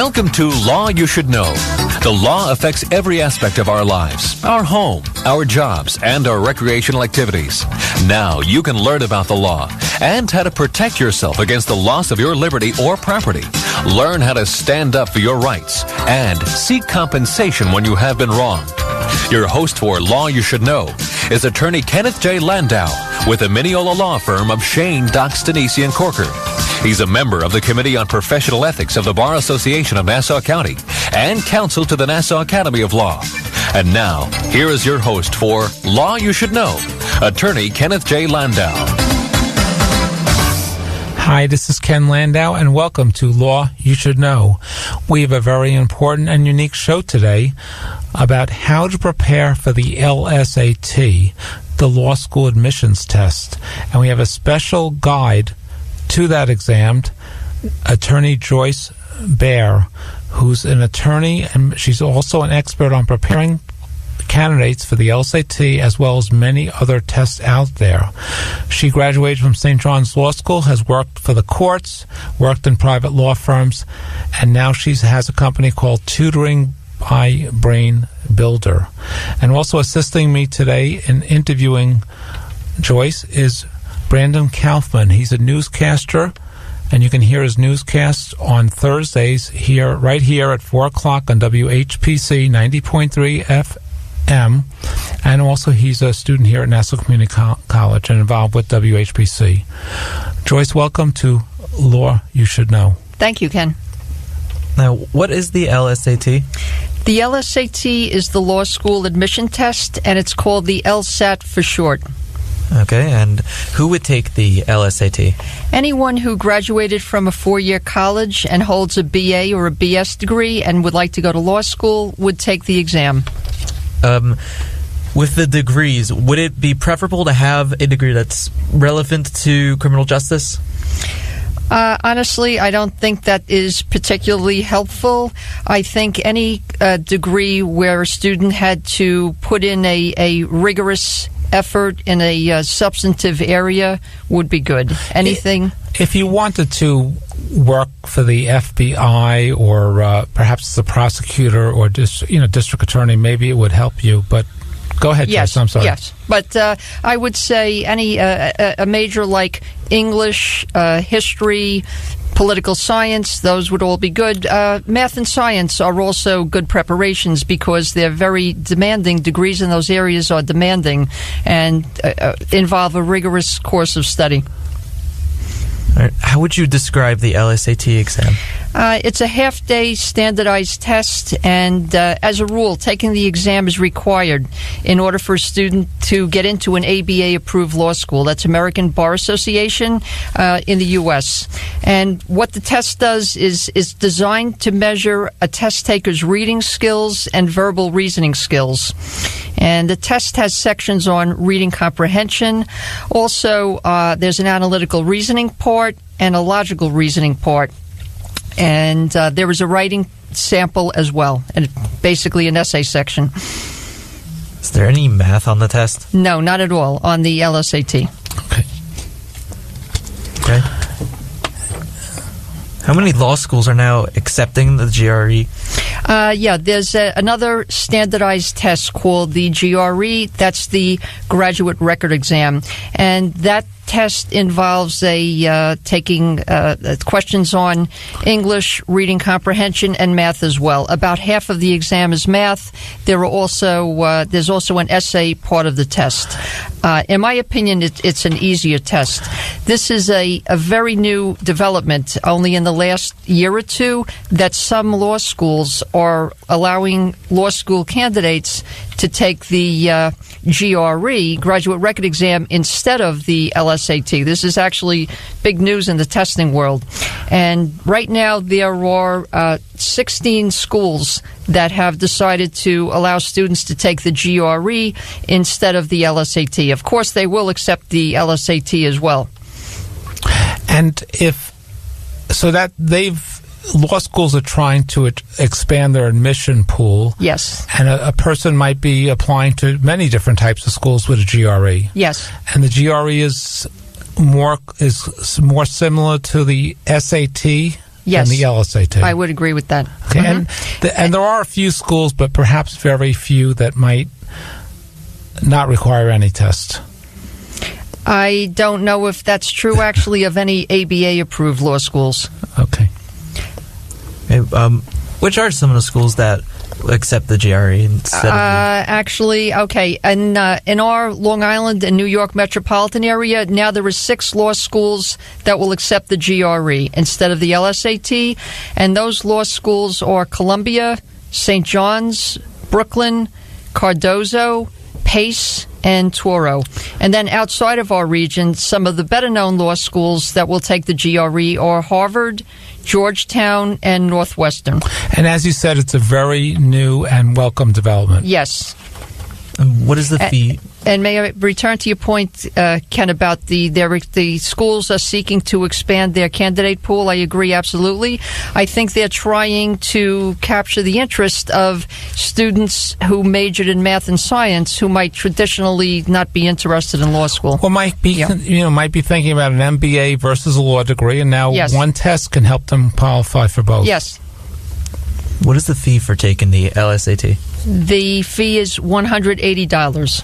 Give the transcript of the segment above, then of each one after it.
Welcome to Law You Should Know. The law affects every aspect of our lives, our home, our jobs, and our recreational activities. Now you can learn about the law and how to protect yourself against the loss of your liberty or property. Learn how to stand up for your rights and seek compensation when you have been wronged. Your host for Law You Should Know is attorney Kenneth J. Landau with the Mineola law firm of Shane, Dox, Denisi, and Corker. He's a member of the Committee on Professional Ethics of the Bar Association of Nassau County and counsel to the Nassau Academy of Law. And now, here is your host for Law You Should Know, attorney Kenneth J. Landau. Hi, this is Ken Landau, and welcome to Law You Should Know. We have a very important and unique show today about how to prepare for the LSAT, the Law School Admissions Test. And we have a special guide to that exam, attorney Joyce Behr, who's an attorney, and she's also an expert on preparing candidates for the LSAT as well as many other tests out there. She graduated from St. John's Law School, has worked for the courts, worked in private law firms, and now she has a company called Tutoring by Brain Builder. And also assisting me today in interviewing Joyce is Brandon Kaufman. He's a newscaster, and you can hear his newscasts on Thursdays right here at 4 o'clock on WHPC 90.3 FM. And also he's a student here at Nassau Community College and involved with WHPC. Joyce, welcome to Law You Should Know. Thank you, Ken. Now, what is the LSAT? The LSAT is the law school admission test, and it's called the LSAT for short. Okay, and who would take the LSAT? Anyone who graduated from a 4-year college and holds a BA or a BS degree and would like to go to law school would take the exam. With the degrees, would it be preferable to have a degree that's relevant to criminal justice? Honestly, I don't think that is particularly helpful. I think any degree where a student had to put in a rigorous effort in a substantive area would be good. Anything? If you wanted to work for the FBI or perhaps the prosecutor or district attorney, maybe it would help you. But go ahead, yes, Joyce. I'm sorry. Yes, but I would say any a major like English, history, political science, those would all be good. Math and science are also good preparations because they're very demanding. Degrees in those areas are demanding and involve a rigorous course of study. All right. How would you describe the LSAT exam? It's a half-day standardized test, and as a rule, taking the exam is required in order for a student to get into an ABA-approved law school. That's American Bar Association in the U.S. And what the test does is designed to measure a test taker's reading skills and verbal reasoning skills. And the test has sections on reading comprehension. Also, there's an analytical reasoning part and a logical reasoning part. And there is a writing sample as well, and basically an essay section. Is there any math on the test? No, not at all on the LSAT. Okay. How many law schools are now accepting the GRE? There's another standardized test called the GRE. That's the Graduate Record Exam. And that test involves taking questions on English, reading comprehension, and math as well. About half of the exam is math. There's also an essay part of the test. In my opinion, it's an easier test. This is a very new development, only in the last year or two, that some law schools are allowing law school candidates to take the GRE, Graduate Record Exam, instead of the LSAT. This is actually big news in the testing world. And right now there are 16 schools that have decided to allow students to take the GRE instead of the LSAT. Of course, they will accept the LSAT as well. And law schools are trying to expand their admission pool. Yes. And a person might be applying to many different types of schools with a GRE. Yes. And the GRE is more similar to the SAT Yes. than the LSAT. I would agree with that. Okay, and there are a few schools, but perhaps very few, that might not require any test. I don't know if that's true, actually, of any ABA-approved law schools. Okay. Which are some of the schools that accept the GRE instead of actually, okay, and in our Long Island and New York metropolitan area, now there are 6 law schools that will accept the GRE instead of the LSAT, and those law schools are Columbia, St. John's, Brooklyn, Cardozo, Pace, and Toro. And then outside of our region, some of the better-known law schools that will take the GRE are Harvard, Georgetown, and Northwestern. And as you said, it's a very new and welcome development. Yes. what is the fee? And may I return to your point, Ken, about the schools are seeking to expand their candidate pool? I agree absolutely. I think they're trying to capture the interest of students who majored in math and science who might traditionally not be interested in law school. Well, might be thinking about an MBA versus a law degree, and now one test can help them qualify for both. Yes. What is the fee for taking the LSAT? The fee is $180.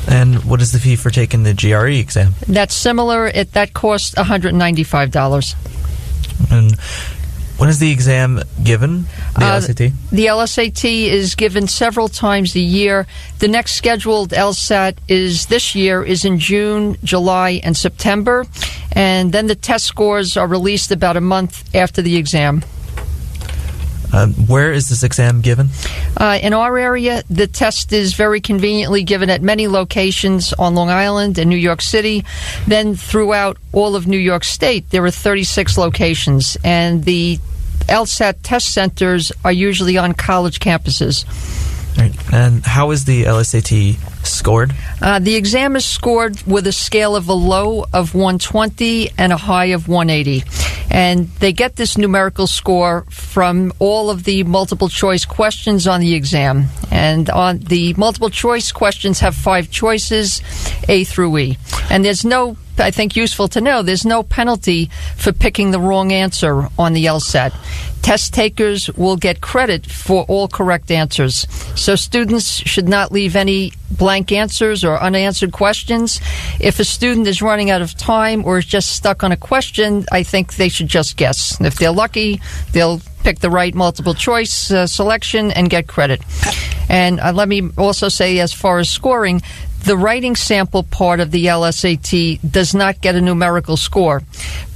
And what is the fee for taking the GRE exam? That's similar. That costs $195. And when is the exam given, the LSAT? The LSAT is given several times a year. The next scheduled LSAT this year is in June, July, and September. And then the test scores are released about a month after the exam. Where is this exam given? In our area, the test is very conveniently given at many locations on Long Island and New York City. Then throughout all of New York State, there are 36 locations. And the LSAT test centers are usually on college campuses. Right. And how is the LSAT scored? The exam is scored with a scale of a low of 120 and a high of 180. And they get this numerical score from all of the multiple choice questions on the exam. And on the multiple choice questions have 5 choices, A through E. And there's no, I think useful to know, there's no penalty for picking the wrong answer on the LSAT. Test takers will get credit for all correct answers. So students should not leave any blank answers or unanswered questions. If a student is running out of time or is just stuck on a question, I think they should just guess. If they're lucky, they'll pick the right multiple choice selection and get credit. And let me also say, as far as scoring, the writing sample part of the LSAT does not get a numerical score,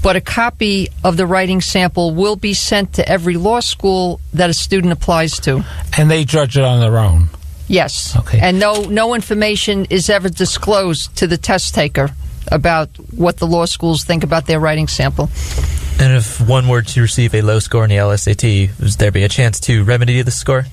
but a copy of the writing sample will be sent to every law school that a student applies to. And they judge it on their own? Yes. Okay. And no information is ever disclosed to the test taker about what the law schools think about their writing sample. And if one were to receive a low score in the LSAT, would there be a chance to remedy the score?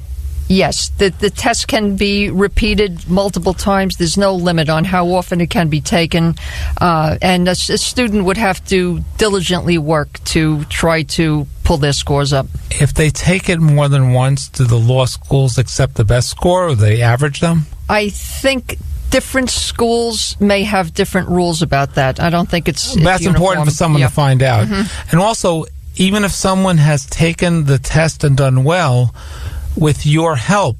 Yes, the test can be repeated multiple times. There's no limit on how often it can be taken. And a student would have to diligently work to try to pull their scores up. If they take it more than once, do the law schools accept the best score, or do they average them? I think different schools may have different rules about that. I don't think it's That's uniform. important for someone to find out. Mm-hmm. And also, even if someone has taken the test and done well, with your help,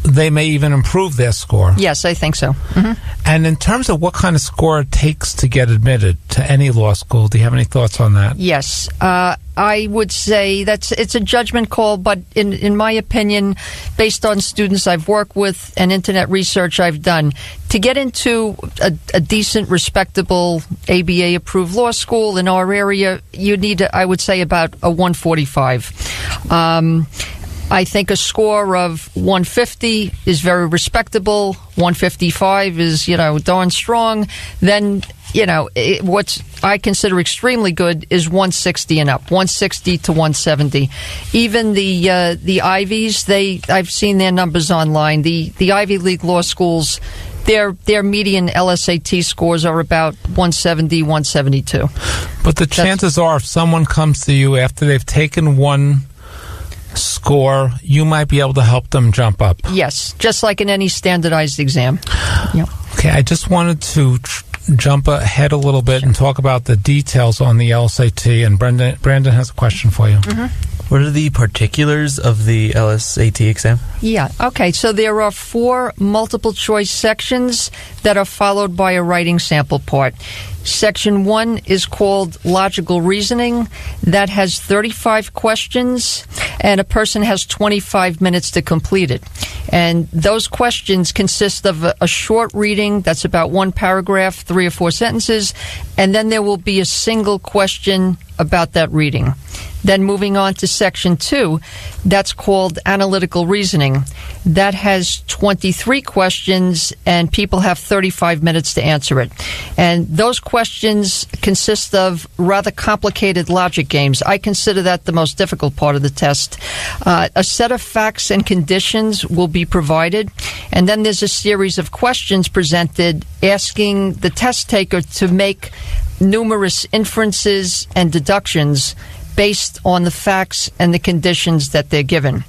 they may even improve their score. Yes, I think so. Mm-hmm. And in terms of what kind of score it takes to get admitted to any law school, do you have any thoughts on that? Yes. I would say it's a judgment call, but in my opinion, based on students I've worked with and internet research I've done, to get into a decent, respectable ABA-approved law school in our area, you need, I would say, about a 145. I think a score of 150 is very respectable. 155 is, darn strong. Then, what I consider extremely good is 160 and up, 160 to 170. Even the Ivies, I've seen their numbers online. The Ivy League law schools, their median LSAT scores are about 170, 172. But the chances are, if someone comes to you after they've taken one score, you might be able to help them jump up. Yes, just like in any standardized exam. Yep. Okay, I just wanted to jump ahead a little bit and talk about the details on the LSAT. And Brandon has a question for you. What are the particulars of the LSAT exam? Yeah. Okay. So there are 4 multiple choice sections that are followed by a writing sample part. Section 1 is called logical reasoning. That has 35 questions, and a person has 25 minutes to complete it. And those questions consist of a short reading that's about 1 paragraph, 3 or 4 sentences, and then there will be a single question about that reading. Then moving on to Section 2, that's called analytical reasoning. That has 23 questions, and people have 35 minutes to answer it. And those questions consist of rather complicated logic games. I consider that the most difficult part of the test. A set of facts and conditions will be provided, and then there's a series of questions presented asking the test taker to make numerous inferences and deductions based on the facts and the conditions that they're given.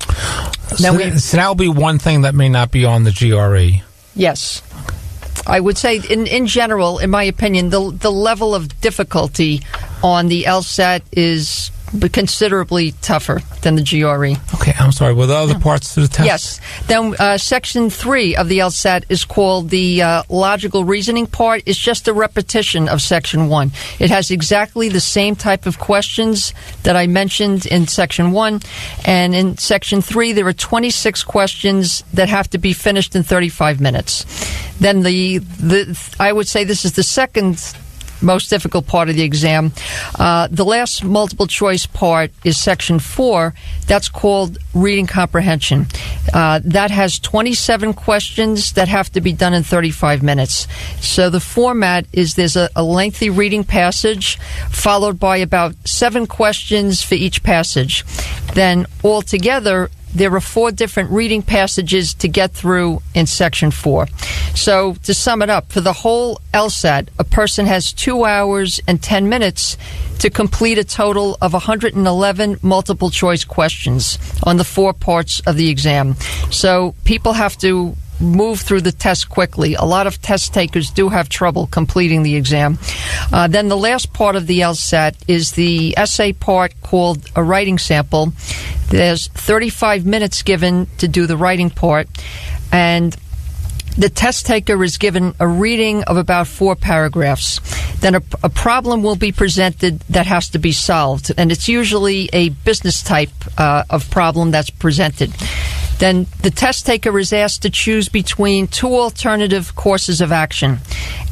So that will be one thing that may not be on the GRE. Yes. I would say, in general, in my opinion, the level of difficulty on the LSAT is considerably tougher than the GRE. Okay, I'm sorry. Were there other parts to the test? Yes. Then Section 3 of the LSAT is called the logical reasoning part. It's just a repetition of Section 1. It has exactly the same type of questions that I mentioned in Section 1. And in Section 3, there are 26 questions that have to be finished in 35 minutes. Then I would say this is the second most difficult part of the exam. The last multiple choice part is Section 4. That's called reading comprehension. That has 27 questions that have to be done in 35 minutes. So the format is there's a lengthy reading passage followed by about 7 questions for each passage. Then altogether, there are 4 different reading passages to get through in Section 4. So, to sum it up, for the whole LSAT, a person has 2 hours and 10 minutes to complete a total of 111 multiple choice questions on the 4 parts of the exam. So, people have to move through the test quickly. A lot of test takers do have trouble completing the exam. Then the last part of the LSAT is the essay part called a writing sample. There's 35 minutes given to do the writing part, and the test taker is given a reading of about 4 paragraphs. Then a problem will be presented that has to be solved, and it's usually a business type of problem that's presented. Then the test taker is asked to choose between 2 alternative courses of action,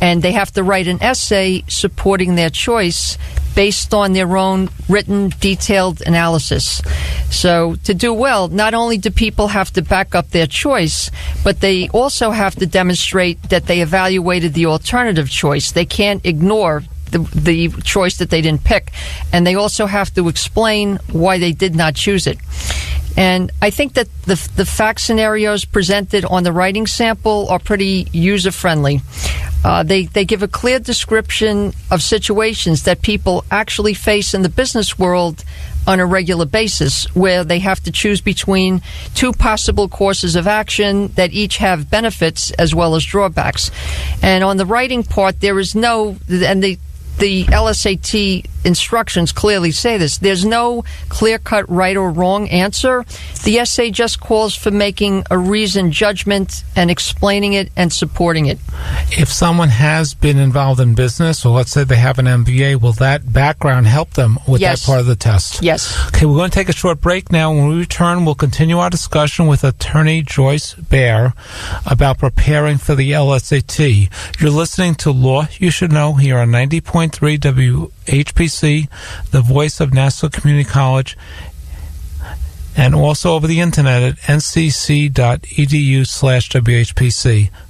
and they have to write an essay supporting their choice based on their own written, detailed analysis. So to do well, not only do people have to back up their choice, but they also have to demonstrate that they evaluated the alternative choice. They can't ignore the choice that they didn't pick, and they also have to explain why they did not choose it. And I think that the fact scenarios presented on the writing sample are pretty user-friendly. They give a clear description of situations that people actually face in the business world on a regular basis, where they have to choose between 2 possible courses of action that each have benefits as well as drawbacks. And on the writing part, there is no, and the LSAT instructions clearly say this, there's no clear-cut right or wrong answer. The essay just calls for making a reasoned judgment and explaining it and supporting it. If someone has been involved in business, or let's say they have an MBA, will that background help them with that part of the test? Yes. Okay, we're going to take a short break now. When we return, we'll continue our discussion with attorney Joyce Behr about preparing for the LSAT. You're listening to Law You Should Know here on 90.3 WHPC, the voice of Nassau Community College, and also over the internet at ncc.edu/WHPC.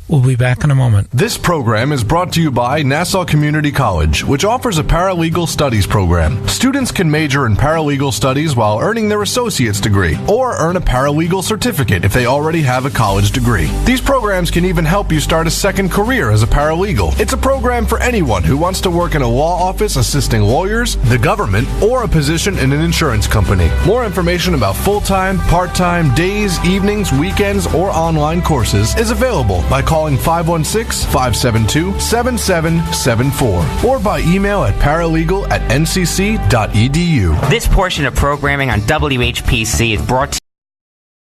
We'll be back in a moment. This program is brought to you by Nassau Community College, which offers a paralegal studies program. Students can major in paralegal studies while earning their associate's degree, or earn a paralegal certificate if they already have a college degree. These programs can even help you start a second career as a paralegal. It's a program for anyone who wants to work in a law office assisting lawyers, the government, or a position in an insurance company. More information about full-time, part-time, days, evenings, weekends, or online courses is available by calling calling 516-572-7774 or by email at paralegal@ncc.edu. This portion of programming on WHPC is brought to